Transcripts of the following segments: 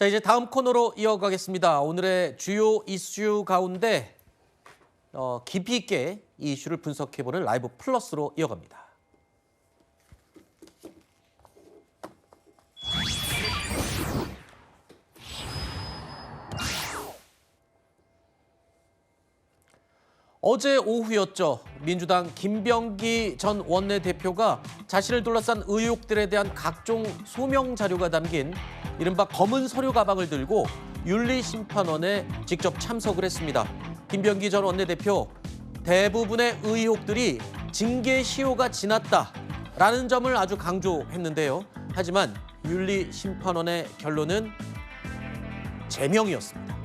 자, 이제 다음 코너로 이어가겠습니다. 오늘의 주요 이슈 가운데 깊이 있게 이 이슈를 분석해보는 라이브 플러스로 이어갑니다. 어제 오후였죠. 민주당 김병기 전 원내대표가 자신을 둘러싼 의혹들에 대한 각종 소명 자료가 담긴 이른바 검은 서류 가방을 들고 윤리심판원에 직접 참석을 했습니다. 김병기 전 원내대표, 대부분의 의혹들이 징계 시효가 지났다라는 점을 아주 강조했는데요. 하지만 윤리심판원의 결론은 제명이었습니다.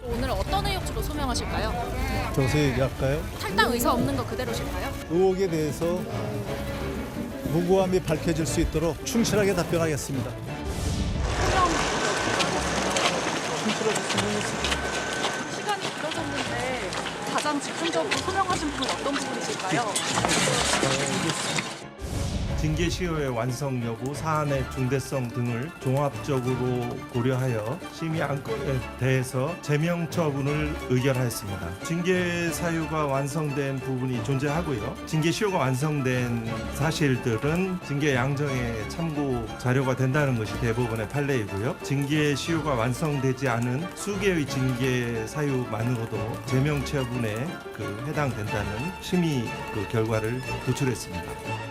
오늘 어떤 의혹으로 소명하실까요? 정서 얘기할까요? 탈당 의사 없는 거 그대로실까요? 의혹에 대해서 무고함이 밝혀질 수 있도록 충실하게 답변하겠습니다. 시간이 길어졌는데 가장 집중적으로 소명하신 분은 어떤 부분이실까요? 징계 시효의 완성 여부, 사안의 중대성 등을 종합적으로 고려하여 심의 안건에 대해서 제명 처분을 의결하였습니다. 징계 사유가 완성된 부분이 존재하고요. 징계 시효가 완성된 사실들은 징계 양정의 참고 자료가 된다는 것이 대법원의 판례이고요. 징계 시효가 완성되지 않은 수개의 징계 사유만으로도 제명 처분에 해당된다는 심의 결과를 도출했습니다.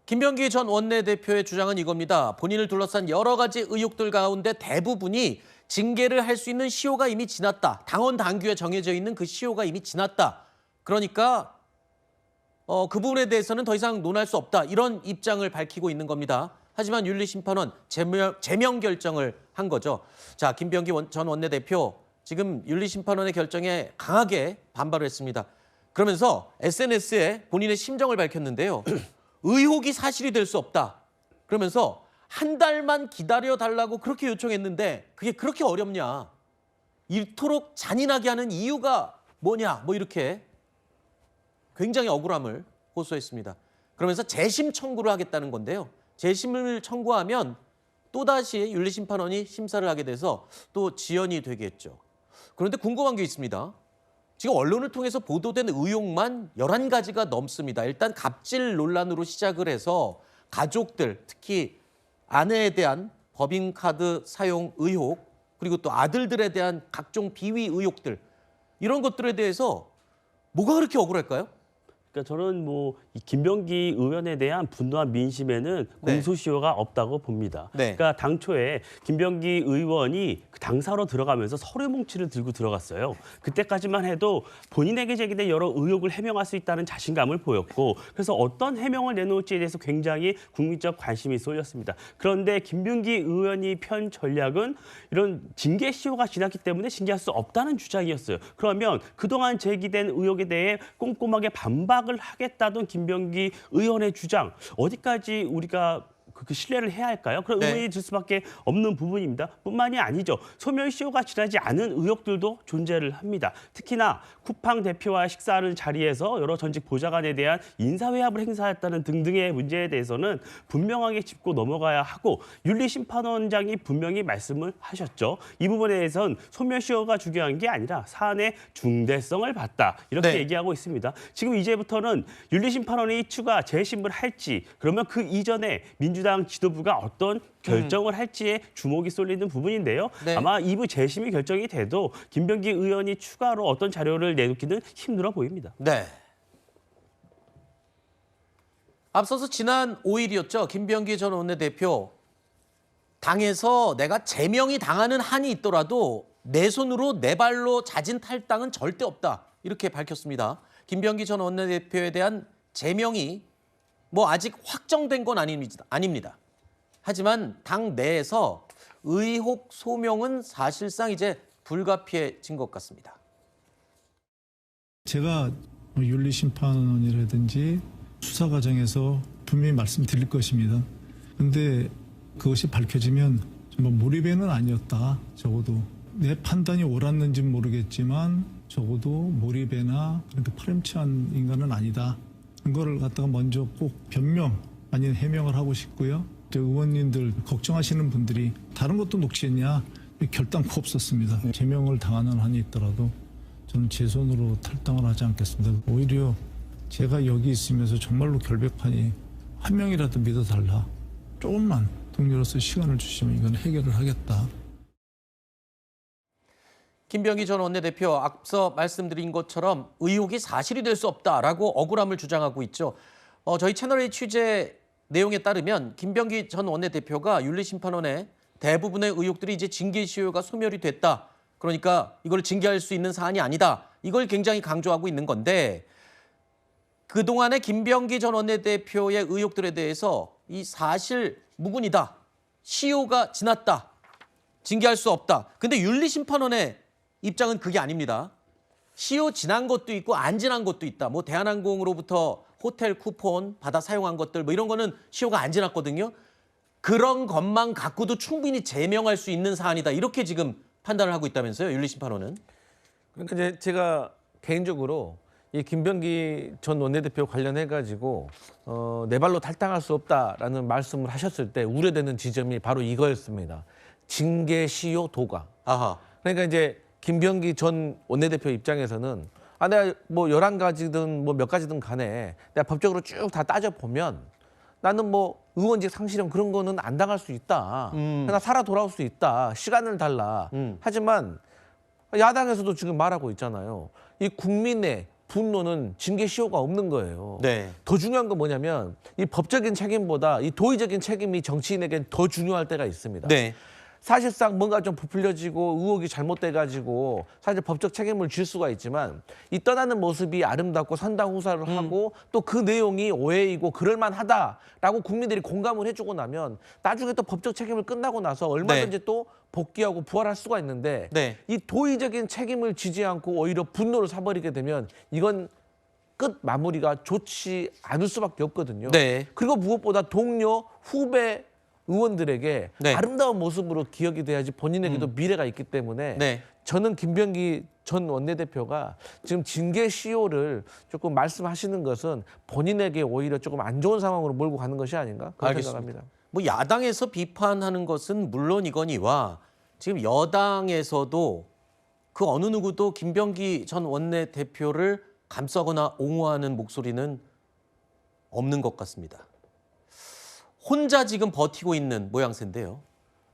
김병기 전 원내대표의 주장은 이겁니다. 본인을 둘러싼 여러 가지 의혹들 가운데 대부분이 징계를 할 수 있는 시효가 이미 지났다. 당원 당규에 정해져 있는 그 시효가 이미 지났다. 그러니까 그 부분에 대해서는 더 이상 논할 수 없다. 이런 입장을 밝히고 있는 겁니다. 하지만 윤리심판원 제명 결정을 한 거죠. 자, 김병기 전 원내대표 지금 윤리심판원의 결정에 강하게 반발을 했습니다. 그러면서 SNS에 본인의 심정을 밝혔는데요. 의혹이 사실이 될 수 없다. 그러면서 한 달만 기다려달라고 그렇게 요청했는데 그게 그렇게 어렵냐. 이토록 잔인하게 하는 이유가 뭐냐. 뭐 이렇게 굉장히 억울함을 호소했습니다. 그러면서 재심 청구를 하겠다는 건데요. 재심을 청구하면 또다시 윤리심판원이 심사를 하게 돼서 또 지연이 되겠죠. 그런데 궁금한 게 있습니다. 지금 언론을 통해서 보도된 의혹만 11가지가 넘습니다. 일단 갑질 논란으로 시작을 해서 가족들, 특히 아내에 대한 법인카드 사용 의혹, 그리고 또 아들들에 대한 각종 비위 의혹들, 이런 것들에 대해서 뭐가 그렇게 억울할까요? 그러니까 저는 이 김병기 의원에 대한 분노와 민심에는 공소시효가 없다고 봅니다. 네. 그러니까 당초에 김병기 의원이 당사로 들어가면서 서류 뭉치를 들고 들어갔어요. 그때까지만 해도 본인에게 제기된 여러 의혹을 해명할 수 있다는 자신감을 보였고, 그래서 어떤 해명을 내놓을지에 대해서 굉장히 국민적 관심이 쏠렸습니다. 그런데 김병기 의원이 편 전략은 이런 징계 시효가 지났기 때문에 징계할 수 없다는 주장이었어요. 그러면 그동안 제기된 의혹에 대해 꼼꼼하게 반박을 하겠다던 김병기 의원의 주장, 어디까지 우리가 그 신뢰를 해야 할까요? 그런 의문이 들 수밖에 없는 부분입니다. 뿐만이 아니죠. 소멸시효가 지나지 않은 의혹들도 존재를 합니다. 특히나 쿠팡 대표와 식사하는 자리에서 여러 전직 보좌관에 대한 인사회합을 행사했다는 등등의 문제에 대해서는 분명하게 짚고 넘어가야 하고, 윤리심판원장이 분명히 말씀을 하셨죠. 이 부분에 대해서는 소멸시효가 중요한 게 아니라 사안의 중대성을 봤다. 이렇게 얘기하고 있습니다. 지금 이제부터는 윤리심판원이 추가 재심을 할지, 그러면 그 이전에 민주당 지도부가 어떤 결정을 할지에 주목이 쏠리는 부분인데요. 아마 2부 재심이 결정이 돼도 김병기 의원이 추가로 어떤 자료를 내놓기는 힘들어 보입니다. 네. 앞서서 지난 5일이었죠. 김병기 전 원내대표, 당에서 내가 제명이 당하는 한이 있더라도 내 손으로 내 발로 자진 탈당은 절대 없다. 이렇게 밝혔습니다. 김병기 전 원내대표에 대한 제명이 아직 확정된 건 아닙니다. 하지만 당 내에서 의혹 소명은 사실상 이제 불가피해진 것 같습니다. 제가 윤리심판원이라든지 수사 과정에서 분명히 말씀드릴 것입니다. 그런데 그것이 밝혀지면 정말 몰입에는 아니었다. 적어도 내 판단이 옳았는지는 모르겠지만 적어도 몰입에나 그렇게 파렴치한 인간은 아니다. 그거를 갖다가 먼저 꼭 변명 많이 해명을 하고 싶고요. 저 의원님들 걱정하시는 분들이 다른 것도 녹취했냐? 결단코 없었습니다. 제명을 당하는 한이 있더라도 저는 제 손으로 탈당을 하지 않겠습니다. 오히려 제가 여기 있으면서 정말로 결백하니 한 명이라도 믿어달라. 조금만 동료로서 시간을 주시면 이건 해결을 하겠다. 김병기 전 원내대표 앞서 말씀드린 것처럼 의혹이 사실이 될 수 없다라고 억울함을 주장하고 있죠. 저희 채널의 취재 내용에 따르면 김병기 전 원내대표가 윤리심판원에 대부분의 의혹들이 이제 징계 시효가 소멸이 됐다. 그러니까 이걸 징계할 수 있는 사안이 아니다. 이걸 굉장히 강조하고 있는 건데 그동안의 김병기 전 원내대표의 의혹들에 대해서 이 사실 무근이다. 시효가 지났다. 징계할 수 없다. 근데 윤리심판원의 입장은 그게 아닙니다. 시효 지난 것도 있고 안 지난 것도 있다. 뭐 대한항공으로부터 호텔 쿠폰 받아 사용한 것들 뭐 이런 거는 시효가 안 지났거든요. 그런 것만 갖고도 충분히 제명할 수 있는 사안이다. 이렇게 지금 판단을 하고 있다면서요. 윤리심판원은. 그러니까 이제 제가 개인적으로 이 김병기 전 원내대표 관련해 가지고 내 발로 탈당할 수 없다라는 말씀을 하셨을 때 우려되는 지점이 바로 이거였습니다. 징계 시효 도가. 아하. 그러니까 이제 김병기 전 원내대표 입장에서는 내가 뭐 11가지든 뭐 몇 가지든 간에 내가 법적으로 쭉 다 따져보면 나는 뭐 의원직 상실형 그런 거는 안 당할 수 있다. 나 살아 돌아올 수 있다. 시간을 달라. 하지만 야당에서도 지금 말하고 있잖아요. 이 국민의 분노는 징계 시효가 없는 거예요. 네. 더 중요한 건 뭐냐면 이 법적인 책임보다 이 도의적인 책임이 정치인에겐 더 중요할 때가 있습니다. 네. 사실상 뭔가 좀 부풀려지고 의혹이 잘못돼가지고 사실 법적 책임을 질 수가 있지만 이 떠나는 모습이 아름답고 선당후사를 하고 또 그 내용이 오해이고 그럴만하다라고 국민들이 공감을 해주고 나면 나중에 또 법적 책임을 끝나고 나서 얼마든지 또 복귀하고 부활할 수가 있는데 네. 이 도의적인 책임을 지지 않고 오히려 분노를 사버리게 되면 이건 끝 마무리가 좋지 않을 수밖에 없거든요. 네. 그리고 무엇보다 동료, 후배 의원들에게 네. 아름다운 모습으로 기억이 돼야지 본인에게도 미래가 있기 때문에 네. 저는 김병기 전 원내대표가 지금 징계 시효를 조금 말씀하시는 것은 본인에게 오히려 조금 안 좋은 상황으로 몰고 가는 것이 아닌가 그런 알겠습니다. 생각합니다. 뭐 야당에서 비판하는 것은 물론이거니와 지금 여당에서도 그 어느 누구도 김병기 전 원내대표를 감싸거나 옹호하는 목소리는 없는 것 같습니다. 혼자 지금 버티고 있는 모양새인데요.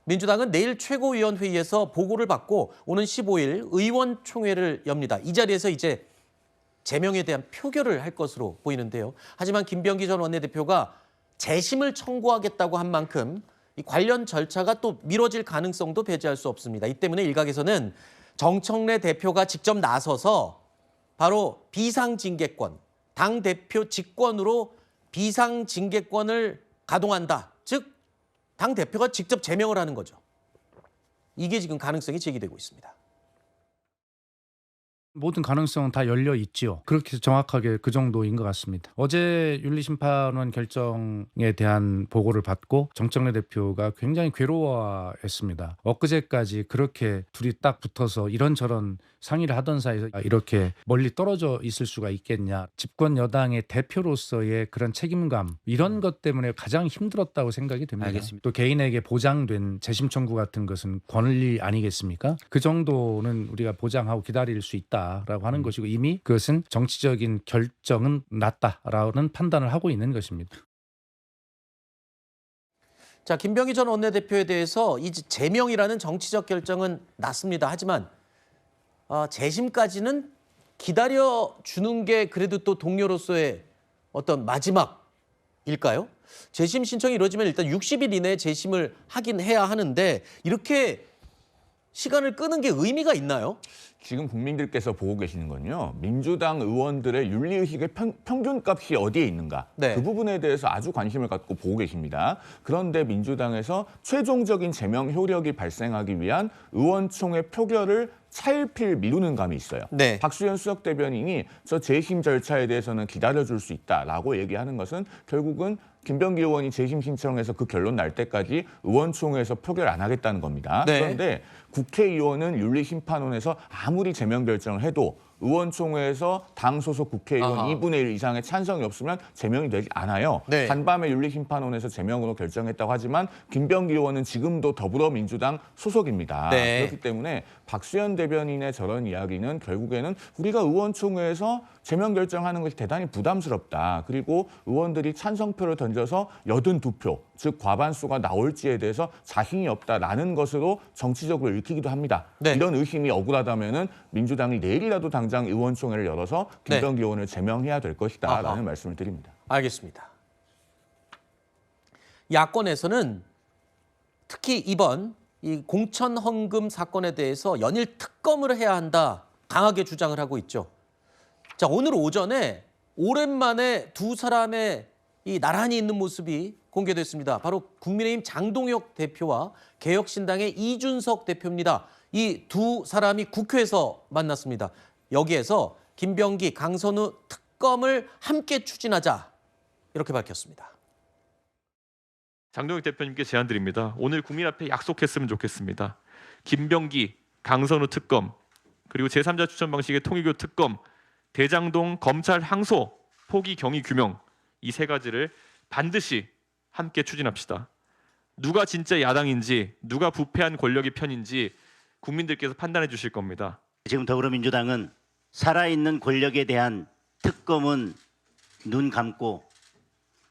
민주당은 내일 최고위원회의에서 보고를 받고 오는 15일 의원총회를 엽니다. 이 자리에서 이제 제명에 대한 표결을 할 것으로 보이는데요. 하지만 김병기 전 원내대표가 재심을 청구하겠다고 한 만큼 이 관련 절차가 또 미뤄질 가능성도 배제할 수 없습니다. 이 때문에 일각에서는 정청래 대표가 직접 나서서 바로 비상징계권, 당대표 직권으로 비상징계권을 가동한다. 즉 당대표가 직접 제명을 하는 거죠. 이게 지금 가능성이 제기되고 있습니다. 모든 가능성은 다 열려 있지요. 그렇게 정확하게 그 정도인 것 같습니다. 어제 윤리심판원 결정에 대한 보고를 받고 정청래 대표가 굉장히 괴로워했습니다. 엊그제까지 그렇게 둘이 딱 붙어서 이런저런 상의를 하던 사이에서 이렇게 멀리 떨어져 있을 수가 있겠냐. 집권 여당의 대표로서의 그런 책임감 이런 것 때문에 가장 힘들었다고 생각이 됩니다. 알겠습니다. 또 개인에게 보장된 재심 청구 같은 것은 권리 아니겠습니까? 그 정도는 우리가 보장하고 기다릴 수 있다라고 하는 것이고 이미 그것은 정치적인 결정은 났다라는 판단을 하고 있는 것입니다. 자, 김병기 전 원내대표에 대해서 이 제명이라는 정치적 결정은 났습니다. 하지만 재심까지는 기다려주는 게 그래도 또 동료로서의 어떤 마지막일까요? 재심 신청이 이루어지면 일단 60일 이내에 재심을 하긴 해야 하는데 이렇게 시간을 끄는 게 의미가 있나요? 지금 국민들께서 보고 계시는 건요. 민주당 의원들의 윤리의식의 평균값이 어디에 있는가. 네. 그 부분에 대해서 아주 관심을 갖고 보고 계십니다. 그런데 민주당에서 최종적인 제명 효력이 발생하기 위한 의원총회 표결을 차일피일 미루는 감이 있어요. 네. 박수현 수석 대변인이 저 재심 절차에 대해서는 기다려줄 수 있다라고 얘기하는 것은 결국은 김병기 의원이 재심 신청해서 그 결론 날 때까지 의원총회에서 표결 안 하겠다는 겁니다. 네. 그런데 국회의원은 윤리심판원에서 아무리 제명 결정을 해도 의원총회에서 당 소속 국회의원 아하. 2분의 1 이상의 찬성이 없으면 제명이 되지 않아요. 네. 간밤에 윤리심판원에서 제명으로 결정했다고 하지만 김병기 의원은 지금도 더불어민주당 소속입니다. 네. 그렇기 때문에 박수현 대변인의 저런 이야기는 결국에는 우리가 의원총회에서 제명 결정하는 것이 대단히 부담스럽다. 그리고 의원들이 찬성표를 던져서 82표, 즉 과반수가 나올지에 대해서 자신이 없다라는 것으로 정치적으로 읽히기도 합니다. 네. 이런 의심이 억울하다면은 민주당이 내일이라도 당장 의원총회를 열어서 김병기 의원을 제명해야 될 것이다라는 아하. 말씀을 드립니다. 알겠습니다. 야권에서는 특히 이번 이 공천 헌금 사건에 대해서 연일 특검을 해야 한다 강하게 주장을 하고 있죠. 자, 오늘 오전에 오랜만에 두 사람의 이 나란히 있는 모습이 공개됐습니다. 바로 국민의힘 장동혁 대표와 개혁신당의 이준석 대표입니다. 이 두 사람이 국회에서 만났습니다. 여기에서 김병기, 강선우 특검을 함께 추진하자 이렇게 밝혔습니다. 장동혁 대표님께 제안드립니다. 오늘 국민 앞에 약속했으면 좋겠습니다. 김병기, 강선우 특검, 그리고 제3자 추천 방식의 통일교 특검, 대장동 검찰 항소, 포기 경위 규명 이 세 가지를 반드시 함께 추진합시다. 누가 진짜 야당인지, 누가 부패한 권력의 편인지 국민들께서 판단해 주실 겁니다. 지금 더불어민주당은 살아있는 권력에 대한 특검은 눈 감고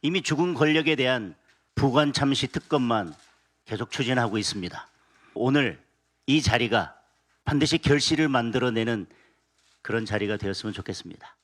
이미 죽은 권력에 대한 부관 참시 특검만 계속 추진하고 있습니다. 오늘 이 자리가 반드시 결실을 만들어내는 그런 자리가 되었으면 좋겠습니다.